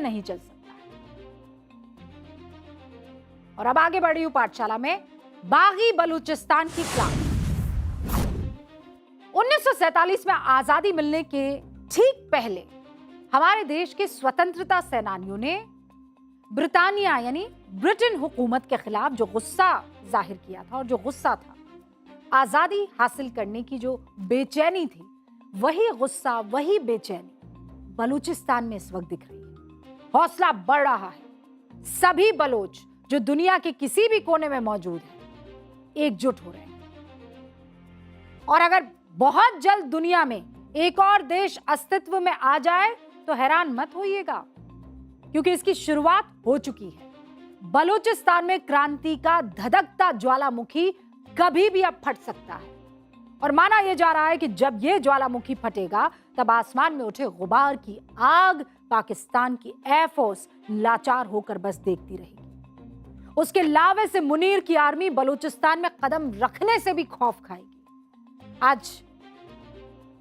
नहीं चल सकता। और अब आगे बढ़ी हूं पाठशाला में बागी बलूचिस्तान की क्लास। 1947 में आजादी मिलने के ठीक पहले हमारे देश के स्वतंत्रता सेनानियों ने ब्रिटानिया यानी ब्रिटेन हुकूमत के खिलाफ जो गुस्सा जाहिर किया था, और जो गुस्सा था आजादी हासिल करने की जो बेचैनी थी, वही गुस्सा, वही बेचैनी बलूचिस्तान में इस वक्त दिख रही है। हौसला बढ़ रहा है। सभी बलोच जो दुनिया के किसी भी कोने में मौजूद हैं, एकजुट हो रहे हैं। और अगर बहुत जल्द दुनिया में एक और देश अस्तित्व में आ जाए तो हैरान मत होइएगा, क्योंकि इसकी शुरुआत हो चुकी है। बलूचिस्तान में क्रांति का धधकता ज्वालामुखी कभी भी अब फट सकता है, और माना यह जा रहा है कि जब यह ज्वालामुखी फटेगा तब आसमान में उठे गुबार की आग पाकिस्तान की एयरफोर्स लाचार होकर बस देखती रहेगी। उसके लावे से मुनीर की आर्मी बलूचिस्तान में कदम रखने से भी खौफ खाएगी। आज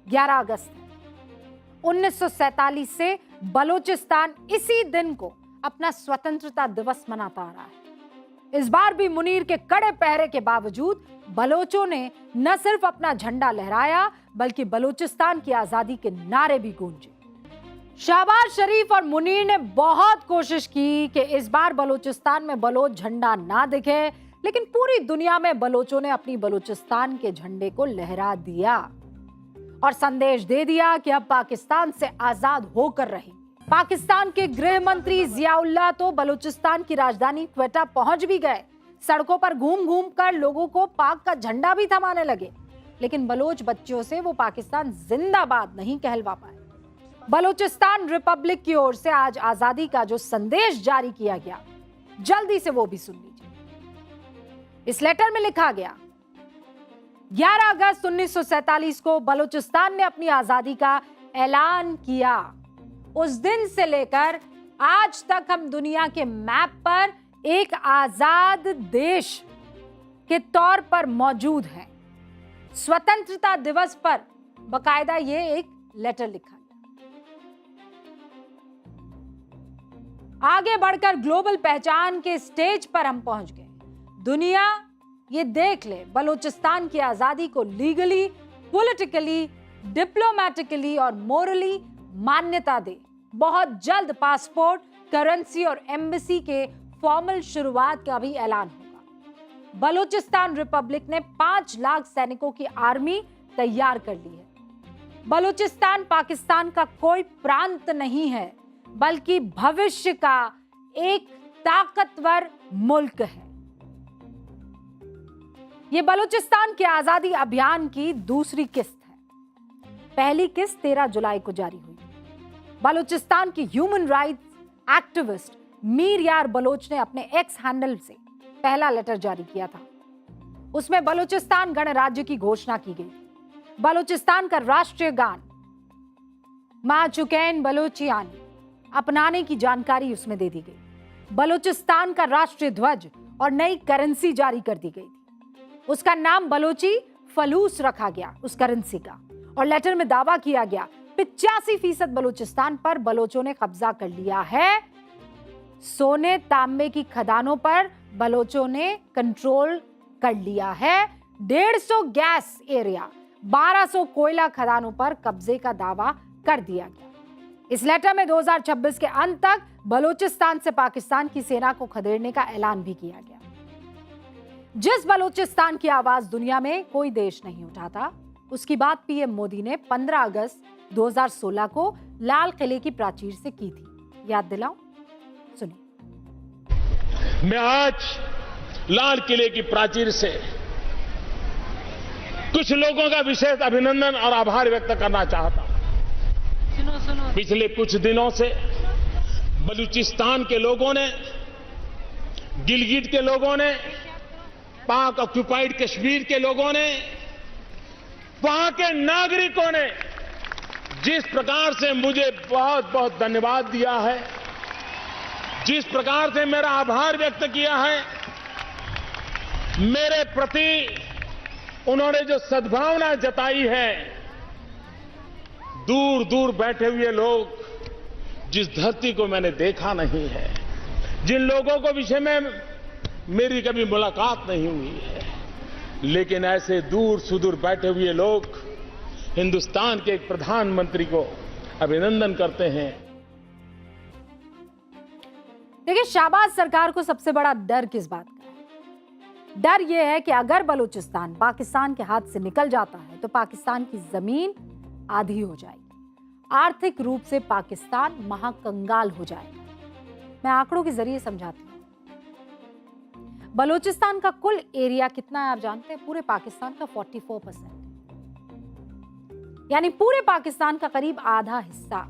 11 अगस्त है। 1947 से बलूचिस्तान इसी दिन को अपना स्वतंत्रता दिवस मनाता आ रहा है। इस बार भी मुनीर के कड़े पहरे के बावजूद बलोचों ने न सिर्फ अपना झंडा लहराया, बल्कि बलूचिस्तान की आजादी के नारे भी गूंजे। शहबाज शरीफ और मुनीर ने बहुत कोशिश की कि इस बार बलूचिस्तान में बलोच झंडा ना दिखे, लेकिन पूरी दुनिया में बलोचों ने अपनी बलूचिस्तान के झंडे को लहरा दिया और संदेश दे दिया कि अब पाकिस्तान से आजाद होकर रहेंगे। पाकिस्तान के गृह मंत्री जियाउल्लाह तो बलूचिस्तान की राजधानी क्वेटा पहुंच भी गए। सड़कों पर घूम घूम कर लोगों को पाक का झंडा भी थमाने लगे, लेकिन बलोच बच्चियों से वो पाकिस्तान जिंदाबाद नहीं कहलवा पाए। बलूचिस्तान रिपब्लिक की ओर से आज आजादी का जो संदेश जारी किया गया, जल्दी से वो भी सुन लीजिए। इस लेटर में लिखा गया, 11 अगस्त 1947 को बलूचिस्तान ने अपनी आजादी का ऐलान किया। उस दिन से लेकर आज तक हम दुनिया के मैप पर एक आजाद देश के तौर पर मौजूद हैं। स्वतंत्रता दिवस पर बकायदा ये एक लेटर लिखा गया। आगे बढ़कर ग्लोबल पहचान के स्टेज पर हम पहुंच गए। दुनिया ये देख ले बलूचिस्तान की आजादी को लीगली, पॉलिटिकली, डिप्लोमेटिकली और मोरली मान्यता दे। बहुत जल्द पासपोर्ट, करेंसी और एम्बेसी के फॉर्मल शुरुआत का भी ऐलान होगा। बलूचिस्तान रिपब्लिक ने 5 लाख सैनिकों की आर्मी तैयार कर ली है। बलूचिस्तान पाकिस्तान का कोई प्रांत नहीं है, बल्कि भविष्य का एक ताकतवर मुल्क है। यह बलूचिस्तान के आजादी अभियान की दूसरी किस्त है। पहली किस्त 13 जुलाई को जारी हुई। बलूचिस्तान की ह्यूमन राइट्स एक्टिविस्ट मीर यार बलोच ने अपने एक्स हैंडल से पहला लेटर जारी किया था। उसमें बलूचिस्तान गणराज्य की घोषणा की गई। बलूचिस्तान का राष्ट्रीय गान माचुकैन बलोचियानी अपनाने की जानकारी उसमें दे दी गई। बलूचिस्तान का राष्ट्रीय ध्वज और नई करेंसी जारी कर दी गई। उसका नाम बलोची फलूस रखा गया उस करेंसी का, और लेटर में दावा किया गया 85% बलूचिस्तान पर बलोचों ने कब्जा कर लिया है। सोने तांबे की खदानों पर बलोचों ने कंट्रोल कर लिया है। 150 गैस एरिया, 1200 कोयला खदानों पर कब्जे का दावा कर दिया गया। इस लेटर में 2026 के अंत तक बलूचिस्तान से पाकिस्तान की सेना को खदेड़ने का ऐलान भी किया गया। जिस बलूचिस्तान की आवाज दुनिया में कोई देश नहीं उठाता, उसकी बात पीएम मोदी ने 15 अगस्त 2016 को लाल किले की प्राचीर से की थी। याद दिलाऊं? सुनिए। मैं आज लाल किले की प्राचीर से कुछ लोगों का विशेष अभिनंदन और आभार व्यक्त करना चाहता हूं। पिछले कुछ दिनों से बलूचिस्तान के लोगों ने, गिलगिट के लोगों ने, पाक ऑक्युपाइड कश्मीर के लोगों ने, वहां के नागरिकों ने जिस प्रकार से मुझे बहुत बहुत धन्यवाद दिया है, जिस प्रकार से मेरा आभार व्यक्त किया है, मेरे प्रति उन्होंने जो सद्भावना जताई है, दूर दूर बैठे हुए लोग जिस धरती को मैंने देखा नहीं है, जिन लोगों को विषय में मेरी कभी मुलाकात नहीं हुई है, लेकिन ऐसे दूर सुदूर बैठे हुए लोग हिंदुस्तान के एक प्रधानमंत्री को अभिनंदन करते हैं। देखिए, शाहबाज सरकार को सबसे बड़ा डर किस बात का है? डर यह है कि अगर बलूचिस्तान पाकिस्तान के हाथ से निकल जाता है तो पाकिस्तान की जमीन आधी हो जाएगी, आर्थिक रूप से पाकिस्तान महाकंगाल हो जाएगा। मैं आंकड़ों के जरिए समझाती हूँ। बलूचिस्तान का कुल एरिया कितना है आप जानते हैं? पूरे पाकिस्तान का 44%, यानी पूरे पाकिस्तान का करीब आधा हिस्सा।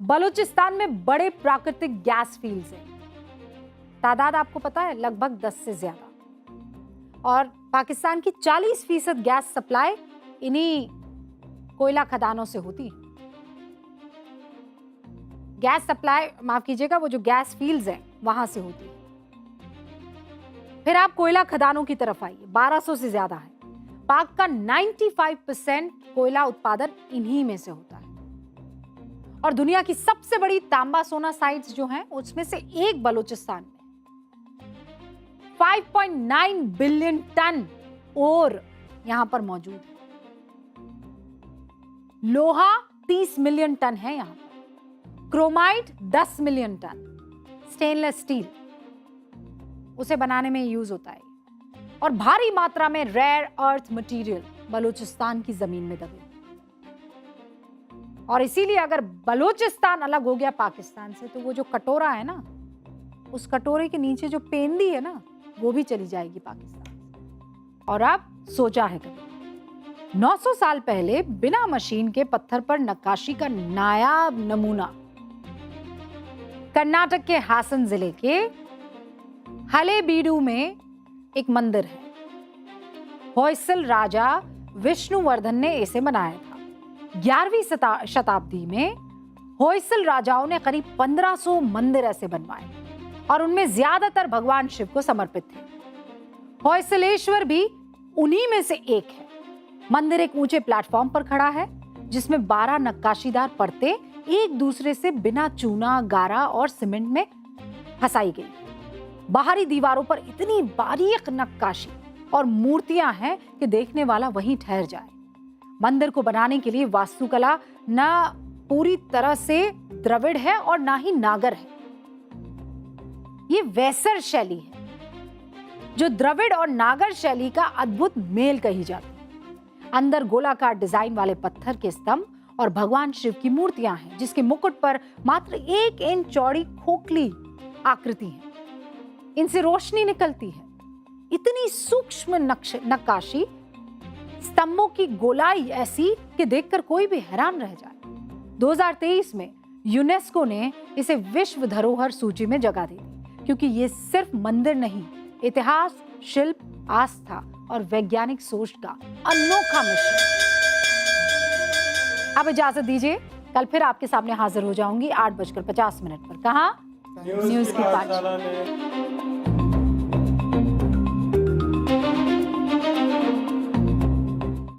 बलूचिस्तान में बड़े प्राकृतिक गैस फील्ड्स हैं, तादाद आपको पता है लगभग 10 से ज्यादा, और पाकिस्तान की 40% गैस सप्लाई इन्हीं कोयला खदानों से होती है। गैस सप्लाई, माफ कीजिएगा, वो जो गैस फील्ड्स हैं वहां से होती है। फिर आप कोयला खदानों की तरफ आइए, 1200 से ज्यादा है। पाक का 95% कोयला उत्पादन इन्हीं में से होता है, और दुनिया की सबसे बड़ी तांबा सोना साइट्स जो हैं उसमें से एक बलूचिस्तान में 5.9 बिलियन टन और यहां पर मौजूद है। लोहा 30 मिलियन टन है यहां पर, chromite 10 million ton, stainless steel उसे बनाने में यूज होता है, और भारी मात्रा में रेयर अर्थ मटेरियल बलूचिस्तान की जमीन में दबे। और इसीलिए अगर बलूचिस्तान अलग हो गया पाकिस्तान से तो वो जो कटोरा है ना, उस कटोरे के नीचे जो पेंदी है ना, वो भी चली जाएगी पाकिस्तान से। और आप सोचा है कभी, 900 साल पहले बिना मशीन के पत्थर पर नक्काशी का नायाब नमूना कर्नाटक के हासन जिले के हलेबीडु में एक मंदिर है। होयसल राजा विष्णुवर्धन ने इसे बनाया था। 11वीं शताब्दी में होयसल राजाओं ने करीब 1500 मंदिर ऐसे बनवाए, और उनमें ज्यादातर भगवान शिव को समर्पित थे। होयसलेश्वर भी उन्हीं में से एक है। मंदिर एक ऊंचे प्लेटफॉर्म पर खड़ा है जिसमें 12 नक्काशीदार परतें एक दूसरे से बिना चूना, गारा और सीमेंट में फंसाई गई। बाहरी दीवारों पर इतनी बारीक नक्काशी और मूर्तियां हैं कि देखने वाला वहीं ठहर जाए। मंदिर को बनाने के लिए वास्तुकला न पूरी तरह से द्रविड़ है और ना ही नागर है। ये वैसर शैली है जो द्रविड़ और नागर शैली का अद्भुत मेल कही जाती है। अंदर गोलाकार डिजाइन वाले पत्थर के स्तंभ और भगवान शिव की मूर्तियां हैं जिसके मुकुट पर मात्र 1 इंच चौड़ी खोखली आकृति है। इनसे रोशनी निकलती है। इतनी सूक्ष्म नक्काशी, स्तंभों की गोलाई ऐसी कि देखकर कोई भी हैरान रह जाए। 2023 में यूनेस्को ने इसे विश्व धरोहर सूची में जगह दी क्योंकि ये सिर्फ मंदिर नहीं, इतिहास, शिल्प, आस्था और वैज्ञानिक सोच का अनोखा मिश्रण। अब इजाजत दीजिए, कल फिर आपके सामने हाजिर हो जाऊंगी 8:50 पर। कहां? न्यूज़ की 5।